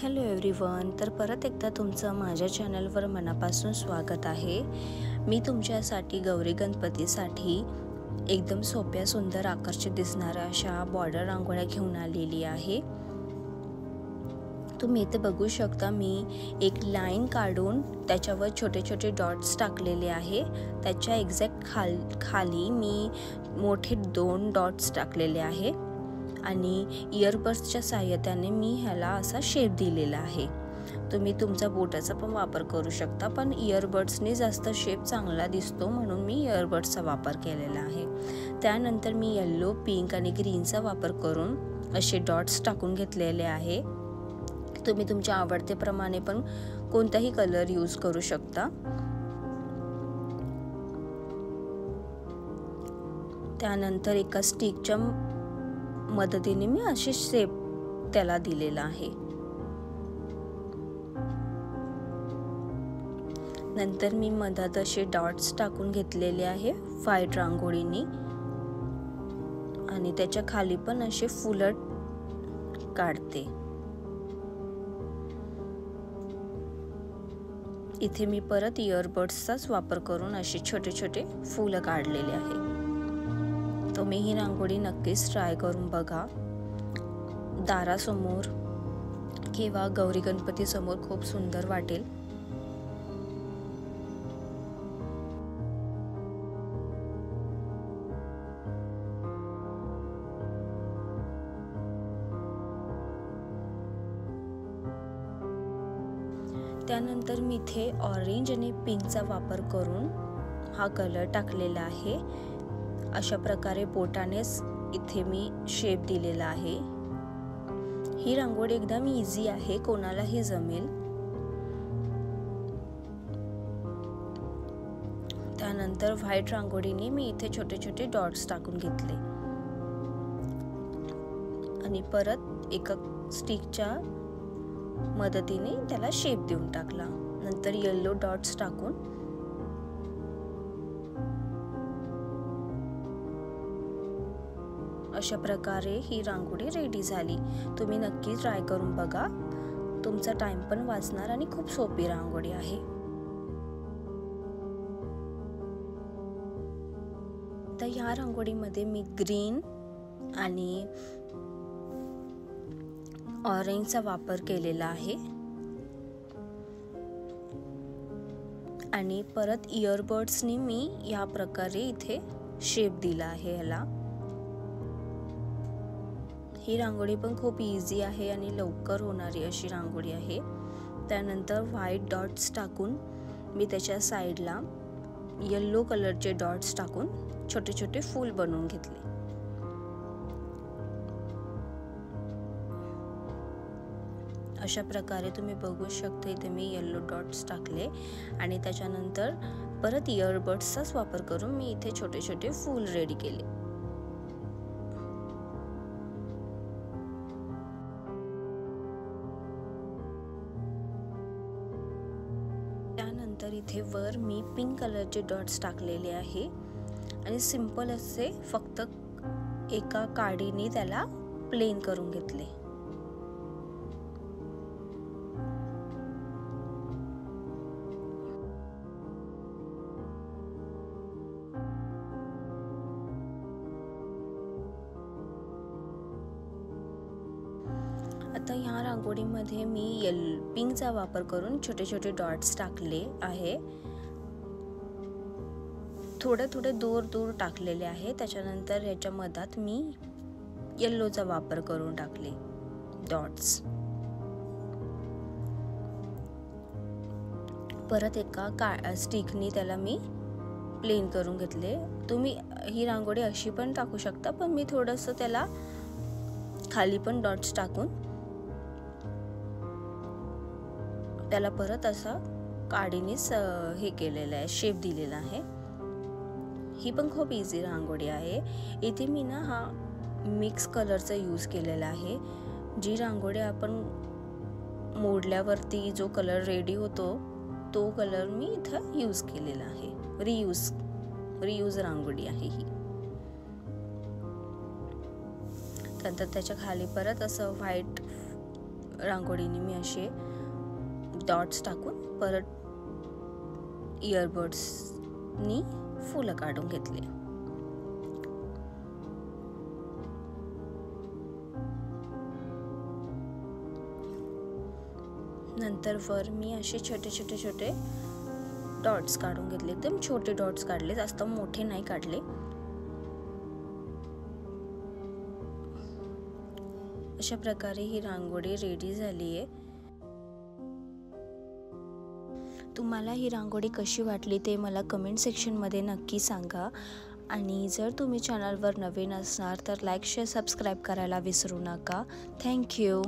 Hello everyone, तर परत एकदा तुमचं माझ्या चॅनलवर मनापासून स्वागत आहे। मी तुमच्यासाठी गौरी गणपतीसाठी एकदम सोप्या सुंदर आकर्षित दिसणाऱ्या अशा बॉर्डर रांगोळ्या घेऊन आलेली आहे। तुम्ही इथे बघू शकता, मी एक लाईन काढून त्याच्यावर छोटे छोटे डॉट्स टाकलेले आहे। त्याच्या एक्झॅक्ट खाली मी मोठे 2 डॉट्स टाकलेले आहे आणि इयरबड्सच्या सहाय्याने मी ह्याला असा शेप दिलेला आहे। तुम्ही तुमचा बोटाचा पण वापर करू शकता, पण इयरबड्सने जास्त शेप चांगला दिसतो म्हणून मी इयरबड्सचा वापर केलेला आहे। त्यानंतर मी येलो, पिंक आणि ग्रीनचा वापर करून असे डॉट्स टाकून घेतलेले आहे। तुम्ही तुमच्या आवडतेप्रमाणे पण कोणताही कलर यूज करू शकता। त्यानंतर एका स्टिकच्या मदतीने मी अशी शेप त्याला दिलेला आहे। नंतर मी मधात असे डॉट्स टाकून घेतलेले आहे व्हाईट रांगोळीने आणि त्याच्या खाली पण असे फुलं काढते। इथे मी परत इयरबड्सचाच वापर करून असे छोटे छोटे फुलं काढलेले आहे। तुम्ही ही रांगोळी नक्कीच ट्राय करून बघा। दारासमोर किंवा गौरी गणपती समोर खूप सुंदर वाटेल। त्यानंतर मी इथे ऑरेंज आणि पिंकचा वापर करून हा कलर टाकलेला आहे। अशा प्रकारे बोटानेच इथे मी शेप दिलेला आहे। ही रांगोळी एकदम इझी आहे, कोणालाही जमेल। त्यानंतर व्हाईट रांगोळीने मी इथे छोटे छोटे डॉट्स टाकून घेतले आणि परत एका स्टिकच्या मदतीने त्याला शेप देऊन टाकला। नंतर येलो डॉट्स टाकून अशा प्रकारे ही रांगोळी रेडी झाली। तुम्ही नक्की ट्राय करून बघा, तुमचा टाइम पण वाचणार आणि खूप सोपी रांगोळी आहे। तर या रांगोळीमध्ये मी ग्रीन आणि ऑरेंजचा वापर केलेला आहे आणि परत इयरबड्सनी मी या प्रकारे इथे शेप दिला आहे ह्याला। ही रांगोळी पण खूप इझी आहे आणि लवकर होणारी अशी रांगोळी आहे। त्यानंतर व्हाईट डॉट्स टाकून मी त्याच्या साईडला येलो कलरचे डॉट्स टाकून छोटे छोटे फूल बनवून घेतले। अशा प्रकारे तुम्ही बघू शकता, इथे मी येलो डॉट्स टाकले आणि त्याच्यानंतर परत इयरबड्सचाच वापर करून मी इथे छोटे छोटे फूल रेडी केले। त्यानंतर इथे वर मी पिंक कलरचे डॉट्स टाकलेले आहे आणि सिंपल असे फक्त एका काडीने त्याला प्लेन करून घेतले। आता ह्या रांगोळीमध्ये मी पिंकचा वापर करून छोटे छोटे डॉट्स टाकले आहे। थोडे थोडे दूर दूर टाकलेले आहे। त्याच्यानंतर याच्या मधात मी येल्लोचा वापर करून टाकले डॉट्स। परत एका स्टिकनी त्याला मी प्लेन करून घेतले। तुम्ही ही रांगोळी अशी पण टाकू शकता, पण मी थोडंसं त्याला खाली पण डॉट्स टाकून त्याला परत असा काडीनेच हे केलेलं आहे, शेप दिलेला आहे। ही पण खूप इझी रांगोळी आहे। इथे मी ना हा मिक्स कलरचा यूज केलेला आहे। जी रांगोळी आपण मोडल्यावरती जो कलर रेडी होतो तो कलर मी इथं यूज केलेला आहे। रियूज रांगोळी आहे ही। त्यानंतर त्याच्या खाली परत असं व्हाईट रांगोळीने मी असे डॉट्स टाकून परत इयरबड्सनी फुलं काढून घेतले. नंतर वर मी असे छोटे छोटे छोटे डॉट्स काढून घेतले. एकदम छोटे डॉट्स काढले, जास्त मोठे नाही काढले. अशा प्रकारे ही रांगोळी रेडी झाली आहे. तुम्हाला ही रांगोळी कशी वाटली ते मला कमेंट सेक्शनमध्ये नक्की सांगा. आणि जर तुम्ही चॅनलवर नवीन असणार तर लाईक शेअर सबस्क्राईब करायला विसरू नका. थँक्यू.